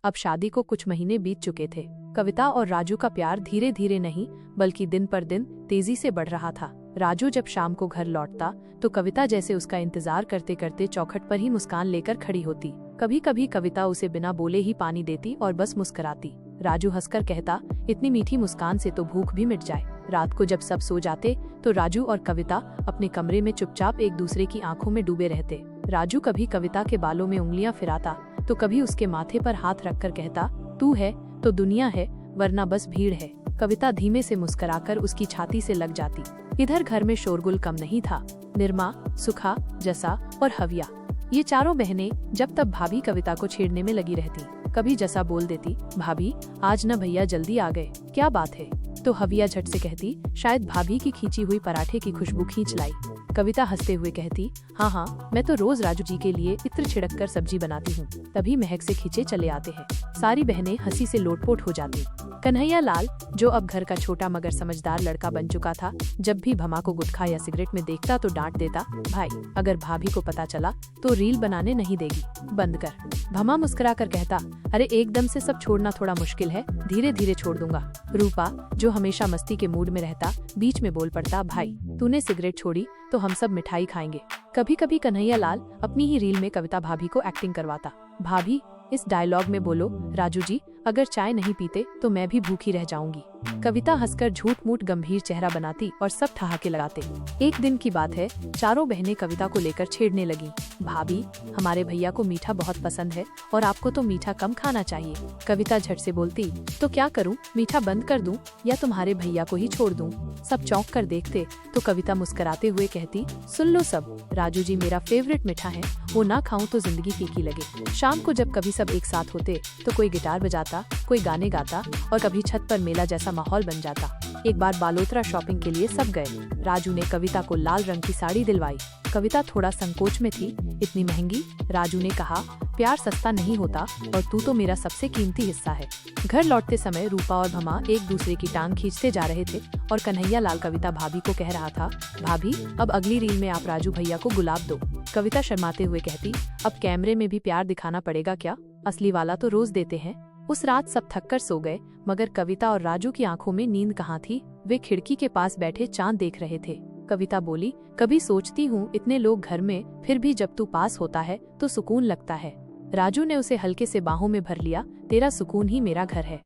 अब शादी को कुछ महीने बीत चुके थे। कविता और राजू का प्यार धीरे धीरे नहीं बल्कि दिन पर दिन तेजी से बढ़ रहा था। राजू जब शाम को घर लौटता तो कविता जैसे उसका इंतजार करते करते चौखट पर ही मुस्कान लेकर खड़ी होती। कभी कभी कविता उसे बिना बोले ही पानी देती और बस मुस्कुराती। राजू हंसकर कहता, इतनी मीठी मुस्कान से तो भूख भी मिट जाए। रात को जब सब सो जाते तो राजू और कविता अपने कमरे में चुपचाप एक दूसरे की आंखों में डूबे रहते। राजू कभी कविता के बालों में उंगलियां फिराता तो कभी उसके माथे पर हाथ रखकर कहता, तू है तो दुनिया है, वरना बस भीड़ है। कविता धीमे से मुस्कुराकर उसकी छाती से लग जाती। इधर घर में शोरगुल कम नहीं था। निर्मा, सुखा, जसा और हविया, ये चारों बहनें जब तब भाभी कविता को छेड़ने में लगी रहती। कभी जसा बोल देती, भाभी आज न भैया जल्दी आ गए, क्या बात है? तो हविया झट से कहती, शायद भाभी की खींची हुई पराठे की खुशबू खींच लाई। कविता हंसते हुए कहती, हाँ, मैं तो रोज राजू जी के लिए इत्र छिड़क कर सब्जी बनाती हूँ। तभी महक से खींचे चले आते हैं। सारी बहनें हंसी से लोटपोट हो जाती। कन्हैया लाल, जो अब घर का छोटा मगर समझदार लड़का बन चुका था, जब भी भमा को गुटखा या सिगरेट में देखता तो डांट देता, भाई अगर भाभी को पता चला तो रील बनाने नहीं देगी, बंद कर। भमा मुस्कुरा कर कहता, अरे एकदम से सब छोड़ना थोड़ा मुश्किल है, धीरे धीरे छोड़ दूंगा। रूपा, जो हमेशा मस्ती के मूड में रहता, बीच में बोल पड़ता, भाई तूने सिगरेट छोड़ी तो हम सब मिठाई खाएंगे। कभी कभी कन्हैया लाल अपनी ही रील में कविता भाभी को एक्टिंग करवाता, भाभी इस डायलॉग में बोलो, राजू जी अगर चाय नहीं पीते तो मैं भी भूखी रह जाऊंगी। कविता हंसकर झूठ मूठ गंभीर चेहरा बनाती और सब ठहाके लगाते। एक दिन की बात है, चारों बहनें कविता को लेकर छेड़ने लगी, भाभी हमारे भैया को मीठा बहुत पसंद है और आपको तो मीठा कम खाना चाहिए। कविता झट से बोलती, तो क्या करूं, मीठा बंद कर दूं या तुम्हारे भैया को ही छोड़ दूं? सब चौंक कर देखते तो कविता मुस्कुराते हुए कहती, सुन लो सब, राजू जी मेरा फेवरेट मीठा है, वो ना खाऊं तो जिंदगी फीकी लगे। शाम को जब कभी सब एक साथ होते तो कोई गिटार बजाता, कोई गाने गाता और कभी छत पर मेला जैसा माहौल बन जाता। एक बार बालोतरा शॉपिंग के लिए सब गए। राजू ने कविता को लाल रंग की साड़ी दिलवाई। कविता थोड़ा संकोच में थी, इतनी महंगी? राजू ने कहा, प्यार सस्ता नहीं होता और तू तो मेरा सबसे कीमती हिस्सा है। घर लौटते समय रूपा और भमा एक दूसरे की टांग खींचते जा रहे थे और कन्हैया लाल कविता भाभी को कह रहा था, भाभी अब अगली रील में आप राजू भैया को गुलाब दो। कविता शर्माते हुए कहती, अब कैमरे में भी प्यार दिखाना पड़ेगा क्या? असली वाला तो रोज देते हैं। उस रात सब थककर सो गए, मगर कविता और राजू की आंखों में नींद कहाँ थी। वे खिड़की के पास बैठे चांद देख रहे थे। कविता बोली, कभी सोचती हूँ इतने लोग घर में, फिर भी जब तू पास होता है तो सुकून लगता है। राजू ने उसे हल्के से बाहों में भर लिया, तेरा सुकून ही मेरा घर है।